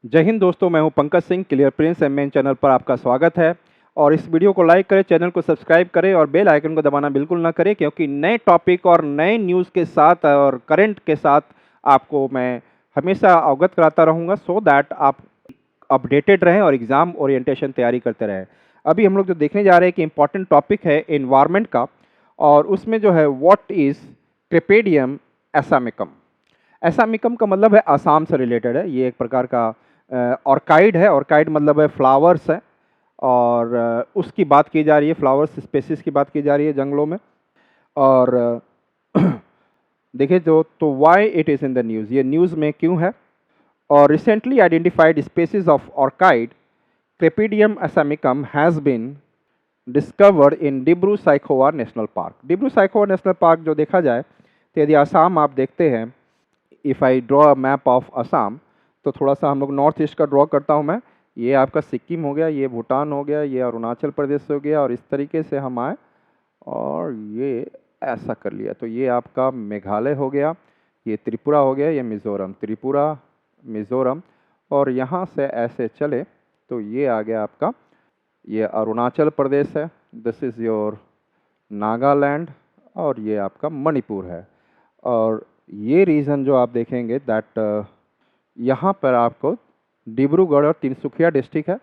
जय हिंद दोस्तों, मैं हूं Pankaj Singh. Clear prince MN channel पर आपका स्वागत है। और इस वीडियो को लाइक करें, चैनल को सब्सक्राइब करें और बेल आइकन को दबाना बिल्कुल ना करें, क्योंकि नए टॉपिक और नए न्यूज़ के साथ और करंट के साथ आपको मैं हमेशा अवगत कराता रहूँगा, सो दैट आप अपडेटेड रहें और एग्ज़ाम ओरिएंटेशन तैयारी करते रहें। अभी हम लोग जो देखने जा रहे हैं कि इम्पॉर्टेंट टॉपिक है एनवायरनमेंट का, और उसमें जो है व्हाट इज़ क्रेपेडियम एसामिकम। एसामिकम का मतलब है आसाम से रिलेटेड है। ये एक प्रकार का ऑर्काइड है। ऑर्काइड मतलब है फ्लावर्स है, और उसकी बात की जा रही है, फ्लावर्स स्पेसीज की बात की जा रही है जंगलों में। और देखिए तो why it is in the news, ये न्यूज़ में क्यों है। और recently identified species of orchid Crepidium assamicum has been discovered in Dibru Saikhowa national park. Dibru Saikhowa national park जो देखा जाए तो यदि आसाम आप देखते हैं, if I draw a map of Assam, तो थोड़ा सा हम लोग नॉर्थ ईस्ट का ड्रॉ करता हूँ मैं। ये आपका सिक्किम हो गया, ये भूटान हो गया, ये अरुणाचल प्रदेश हो गया, और इस तरीके से हम आए और ये ऐसा कर लिया तो ये आपका मेघालय हो गया, ये त्रिपुरा हो गया, ये मिज़ोरम, त्रिपुरा मिज़ोरम, और यहाँ से ऐसे चले तो ये आ गया आपका, ये अरुणाचल प्रदेश है, दिस इज़ योर नागालैंड, और ये आपका मणिपुर है। और ये रीजन जो आप देखेंगे दैट यहाँ पर आपको डिब्रूगढ़ और तिनसुकिया डिस्ट्रिक्ट है।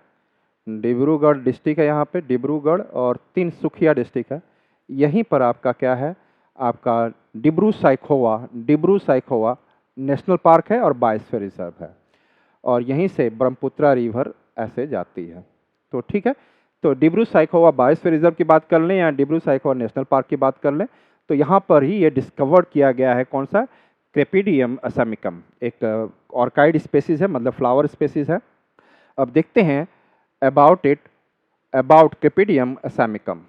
डिब्रूगढ़ डिस्ट्रिक्ट है यहाँ पे, डिब्रूगढ़ और तिनसुकिया डिस्ट्रिक्ट है। यहीं पर आपका क्या है, आपका डिब्रू-साइखोवा नेशनल पार्क है और बायोस्फीयर रिजर्व है। और यहीं से ब्रह्मपुत्रा रिवर ऐसे जाती है। तो ठीक है, तो डिब्रू-साइखोवा बायोस्फीयर रिजर्व की बात कर लें या डिब्रू-साइखोवा नेशनल पार्क की बात कर लें, तो यहाँ पर ही ये डिस्कवर किया गया है कौन सा, क्रेपिडियम एसामिकम। एक ऑर्काइड स्पेसीज है, मतलब फ्लावर स्पेसीज है। अब देखते हैं अबाउट क्रेपिडियम एसामिकम,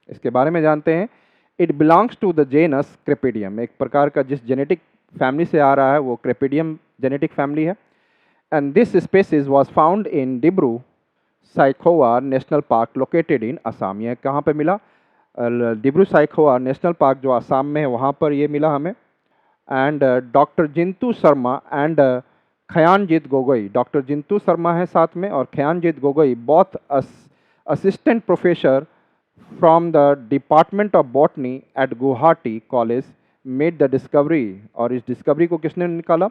इसके बारे में जानते हैं। It belongs to the genus Crepidium, एक प्रकार का जिस जेनेटिक फैमिली से आ रहा है वो क्रेपिडियम जेनेटिक फैमिली है। And this species was found in Dibru Saikhowa national park located in Assam. यह कहाँ पे मिला, डिब्रू-साइखोवा नेशनल पार्क जो असम में है वहाँ पर ये मिला हमें। And doctor Jintu Sharma and Khyanjeet Gogoi, doctor Jintu Sharma है साथ में और Khyanjeet Gogoi, both assistant professor from the department of botany at Guwahati college made the discovery. और इस डिस्कवरी को किसने निकाला,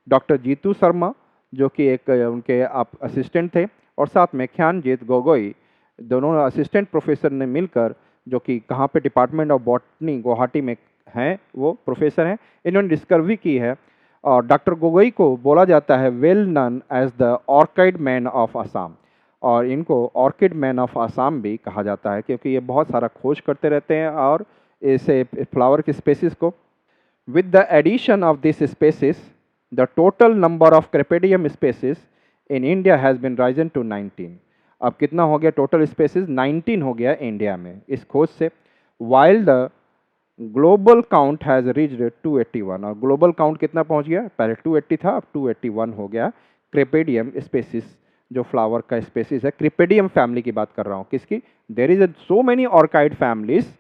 डॉक्टर जीतू शर्मा जो कि एक उनके आप असिस्टेंट थे, और साथ में खयानजीत गोगोई, दोनों असिस्टेंट प्रोफेसर ने मिलकर, जो कि कहाँ पे, डिपार्टमेंट ऑफ बॉटनी गुवाहाटी में हैं, वो प्रोफेसर हैं, इन्होंने डिस्कवरी की है। और डॉक्टर गोगोई को बोला जाता है well known as the orchid man of Assam, और इनको ऑर्किड मैन ऑफ असम भी कहा जाता है, क्योंकि ये बहुत सारा खोज करते रहते हैं और ऐसे फ्लावर की स्पेसीज को। With the addition of this species the total number of Crepidium species in India has been risen to 19। अब कितना हो गया टोटल स्पेसीज, 19 हो गया इंडिया में इस खोज से। While the global count has reached 281, और ग्लोबल काउंट कितना पहुंच गया, पहले 280 था, अब 281 हो गया क्रेपेडियम स्पेसीज, जो फ्लावर का स्पेसीज है। क्रेपेडियम फैमिली की बात कर रहा हूँ, किसकी, there is so many orchid families,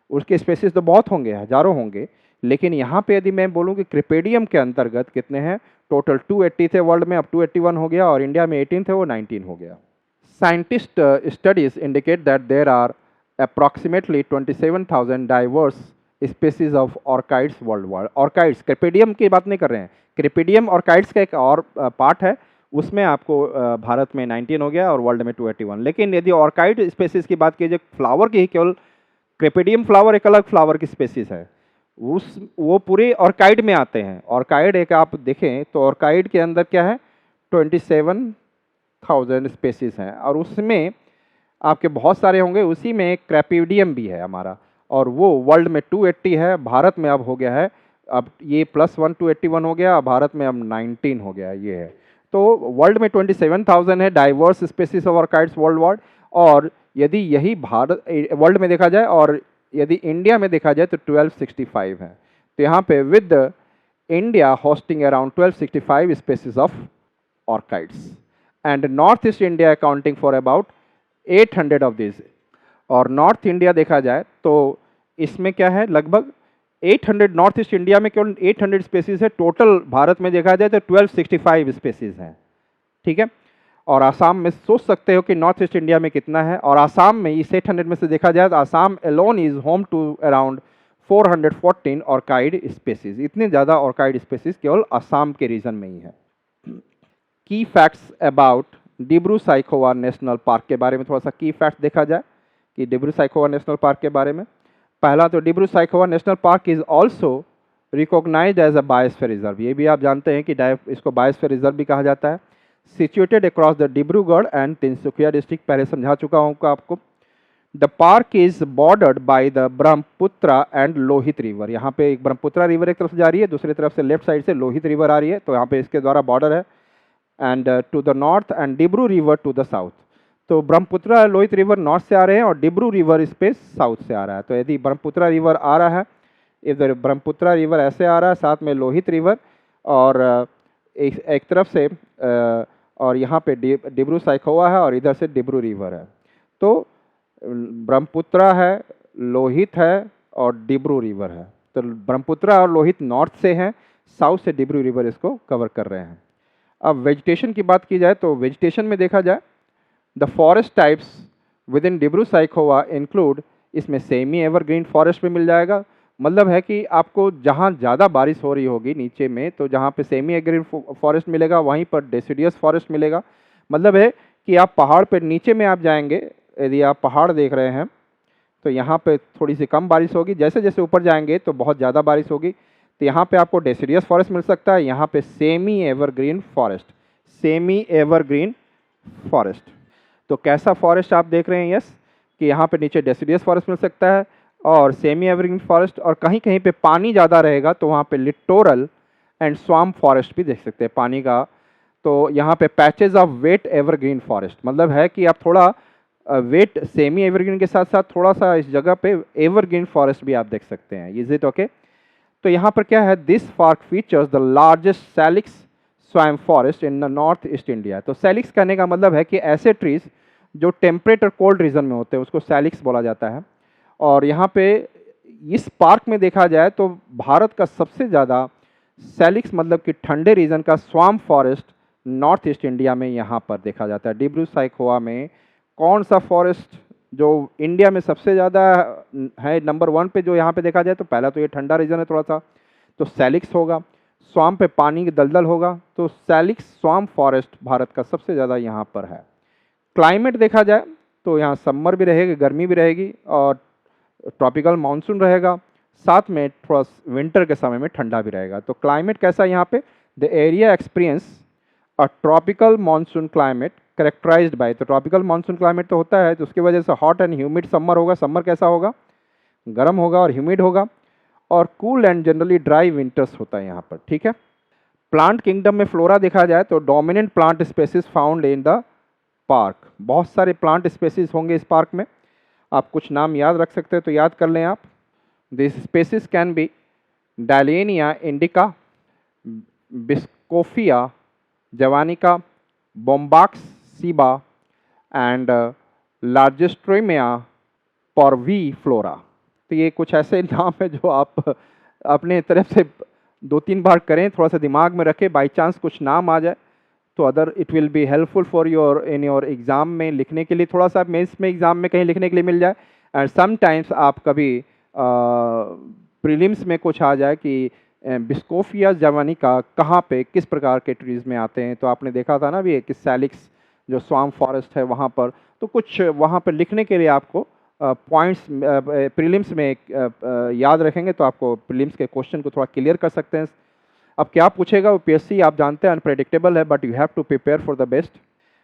उसके स्पेसीज तो बहुत होंगे, हजारों होंगे, लेकिन यहाँ पे यदि मैं बोलूँ कि क्रेपेडियम के अंतर्गत कितने हैं, टोटल 280 थे वर्ल्ड में, अब 281 हो गया, और इंडिया में 18 थे, वो 19 हो गया। Scientist studies indicate that there are approximately 27,000 diverse species of orchids worldwide. Orchids, Crepidium की बात नहीं कर रहे हैं, क्रेपेडियम ऑर्काइड्स का एक और पार्ट है, उसमें आपको भारत में 19 हो गया और वर्ल्ड में 281। लेकिन यदि ऑर्काइड स्पेसीज की बात कीजिए, फ्लावर की ही, केवल क्रेपेडियम फ्लावर एक अलग फ्लावर की स्पेसीज है, वो पूरे ऑर्काइड में आते हैं। ऑर्काइड एक आप देखें तो ऑर्काइड के अंदर क्या है, 27,000 स्पेसीज हैं, और उसमें आपके बहुत सारे होंगे, उसी में एक क्रेपिडियम भी है हमारा, और वो वर्ल्ड में 280 है, भारत में अब हो गया है, अब ये +1 281 हो गया, भारत में अब 19 हो गया, ये है। तो वर्ल्ड में 27,000 है diverse species of orchids worldwide. और यदि यही भारत वर्ल्ड में देखा जाए और यदि इंडिया में देखा जाए तो 1265 है। तो यहाँ पे with India hosting around 1265 species of orchids, and north east India accounting for about 800 of this. और नॉर्थ इंडिया देखा जाए तो इसमें क्या है, लगभग 800, नॉर्थ ईस्ट इंडिया में केवल 800 स्पेसीज है, टोटल भारत में देखा जाए तो 1265 स्पेसीज हैं। ठीक है। और आसाम में सोच सकते हो कि नॉर्थ ईस्ट इंडिया में कितना है, और आसाम में इस 800 में से देखा जाए तो Assam alone is home to around 414 orchid species. इतने ज़्यादा ऑर्काइड स्पेसीज केवल आसाम के रीजन में ही है। की facts about Dibru Saikhowa national park के बारे में थोड़ा सा की फैक्ट्स देखा जाए कि डिब्रू साइखोवा नेशनल पार्क के बारे में। पहला तो Dibru Saikhowa national park is also recognised as a biosphere reserve. ये भी आप जानते हैं कि इसको बायोस्फीयर रिजर्व भी कहा जाता है। Situated across the Dibrugarh and Tinsukia district, पहले समझा चुका हूँ आपको। The park is bordered by the Brahmaputra and Lohit river. यहाँ पे एक ब्रह्मपुत्रा रिवर एक तरफ से जा रही है, दूसरी तरफ से लेफ्ट साइड से लोहित रिवर आ रही है, तो यहाँ पे इसके द्वारा बॉर्डर है। And to the north and Dibru river to the south. तो ब्रह्मपुत्रा लोहित रिवर नॉर्थ से आ रहे हैं और डिब्रू रिवर इस पे साउथ से आ रहा है। तो यदि ब्रह्मपुत्रा रिवर आ रहा है, इधर ब्रह्मपुत्रा रिवर ऐसे आ रहा है, साथ में लोहित रिवर, और एक तरफ से और यहाँ पे डिब्रू साइखोवा है और इधर से डिब्रू रिवर है। तो ब्रह्मपुत्रा है, लोहित है और डिब्रू रिवर है। तो ब्रह्मपुत्रा और लोहित नॉर्थ से हैं, साउथ से डिब्रू रिवर इसको कवर कर रहे हैं। अब वेजिटेशन की बात की जाए तो वेजिटेशन में देखा जाए the forest types with in Dibru Saikhowa include, इसमें सेमी एवरग्रीन फॉरेस्ट भी मिल जाएगा। मतलब है कि आपको जहाँ ज़्यादा बारिश हो रही होगी नीचे में, तो जहाँ पे सेमी एवरग्रीन फॉरेस्ट मिलेगा वहीं पर डेसिडियस फॉरेस्ट मिलेगा। मतलब है कि आप पहाड़ पे नीचे में आप जाएंगे, यदि आप पहाड़ देख रहे हैं तो यहाँ पे थोड़ी सी कम बारिश होगी, जैसे जैसे ऊपर जाएंगे तो बहुत ज़्यादा बारिश होगी। तो यहाँ पे आपको डेसिडियस फॉरेस्ट मिल सकता है, यहाँ पे semi evergreen forest, semi evergreen forest. तो कैसा फॉरेस्ट आप देख रहे हैं? यस, कि यहाँ पे नीचे डेसिडियस फॉरेस्ट मिल सकता है और सेमी एवरग्रीन फॉरेस्ट, और कहीं कहीं पे पानी ज़्यादा रहेगा तो वहाँ पे लिटोरल एंड स्वाम्प फॉरेस्ट भी देख सकते हैं पानी का। तो यहाँ पे patches of wet evergreen forest, मतलब है कि आप थोड़ा वेट सेमी एवरग्रीन के साथ साथ थोड़ा सा इस जगह पे एवरग्रीन फॉरेस्ट भी आप देख सकते हैं। Is it okay? तो यहाँ पर क्या है, this park features the largest salix swamp forest in the north east India. तो सैलिक्स कहने का मतलब है कि ऐसे ट्रीज जो टेम्परेट और कोल्ड रीजन में होते हैं उसको सैलिक्स बोला जाता है। और यहाँ पे इस पार्क में देखा जाए तो भारत का सबसे ज़्यादा सैलिक्स मतलब कि ठंडे रीजन का swamp forest north east India में यहाँ पर देखा जाता है। डिब्रू साइखोवा में कौन सा फॉरेस्ट जो इंडिया में सबसे ज़्यादा है, नंबर 1 पे जो यहाँ पे देखा जाए तो पहला तो ये ठंडा रीजन है थोड़ा सा, तो सैलिक्स होगा। स्वाम्प पे पानी की दलदल होगा, तो सैलिक्स स्वाम्प फॉरेस्ट भारत का सबसे ज़्यादा यहाँ पर है। क्लाइमेट देखा जाए तो यहाँ समर भी रहेगी, गर्मी भी रहेगी और ट्रॉपिकल मानसून रहेगा, साथ में थोड़ा विंटर के समय में ठंडा भी रहेगा। तो क्लाइमेट कैसा है यहाँ पे? The area experience a tropical monsoon climate characterised by, तो ट्रॉपिकल मानसून क्लाइमेट तो होता है तो उसकी वजह से हॉट एंड ह्यूमिड समर होगा। समर कैसा होगा? गर्म होगा और ह्यूमिड होगा, और cool and generally dry winters होता है यहाँ पर। ठीक है। प्लांट किंगडम में फ्लोरा देखा जाए तो dominant plant species found in the park, बहुत सारे प्लांट स्पेसीज होंगे इस पार्क में। आप कुछ नाम याद रख सकते हैं तो याद कर लें आप। This species can be Dillenia indica, Bischofia javanica, Bombax ceiba and Lagerstroemia parviflora. तो ये कुछ ऐसे नाम है जो आप अपने तरफ से 2-3 बार करें, थोड़ा सा दिमाग में रखें, बाई चांस कुछ नाम आ जाए तो other it will be helpful for your in your exam में लिखने के लिए, थोड़ा सा मेंस में एग्ज़ाम में कहीं लिखने के लिए मिल जाए। एंड समटाइम्स आप कभी प्रीलिम्स में कुछ आ जाए कि बिस्कोफिया जवानिका कहाँ पे किस प्रकार के ट्रीज़ में आते हैं। तो आपने देखा था ना भी कि सैलिक्स जो स्वाम्प फॉरेस्ट है वहाँ पर, तो कुछ वहाँ पर लिखने के लिए आपको पॉइंट्स प्रीलिम्स में याद रखेंगे तो आपको प्रीलिम्स के क्वेश्चन को थोड़ा क्लियर कर सकते हैं। अब क्या पूछेगा वो पीएससी आप जानते हैं अनप्रेडिक्टेबल है, but you have to prepare for the best.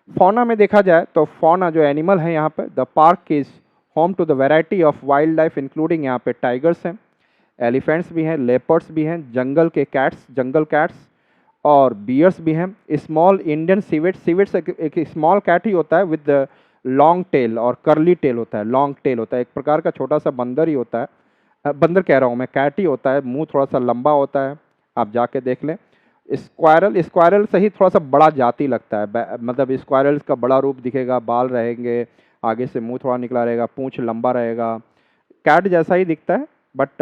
Fauna में देखा जाए तो फौना जो एनिमल है यहाँ पे, the park is home to the variety of wildlife including यहाँ पे टाइगर्स हैं, एलिफेंट्स भी हैं, लेपर्ड्स भी हैं, जंगल के कैट्स, जंगल कैट्स और बियर्स भी हैं। स्मॉल इंडियन सिवेट्स, सिवेट्स एक स्मॉल कैट ही होता है विद लॉन्ग टेल और कर्ली टेल होता है, लॉन्ग टेल होता है, एक प्रकार का छोटा सा बंदर ही होता है, बंदर कह रहा हूँ मैं, कैट ही होता है, मुंह थोड़ा सा लंबा होता है, आप जाके देख लें। स्क्वायरल, स्क्वायरल से ही थोड़ा सा बड़ा जाति लगता है, मतलब स्क्वायरल्स का बड़ा रूप दिखेगा, बाल रहेंगे, आगे से मुंह थोड़ा निकला रहेगा, पूंछ लंबा रहेगा, कैट जैसा ही दिखता है बट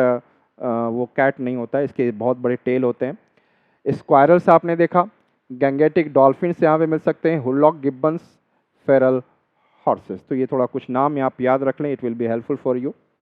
वो कैट नहीं होता है, इसके बहुत बड़े टेल होते हैं। स्क्वायरल्स आपने देखा, गैंगेटिक डॉल्फिन्स यहाँ पे मिल सकते हैं, हुलॉक गिब्बन्स, फेरल हॉर्सेस। तो ये थोड़ा कुछ नाम आप याद रख लें, it will be helpful for you.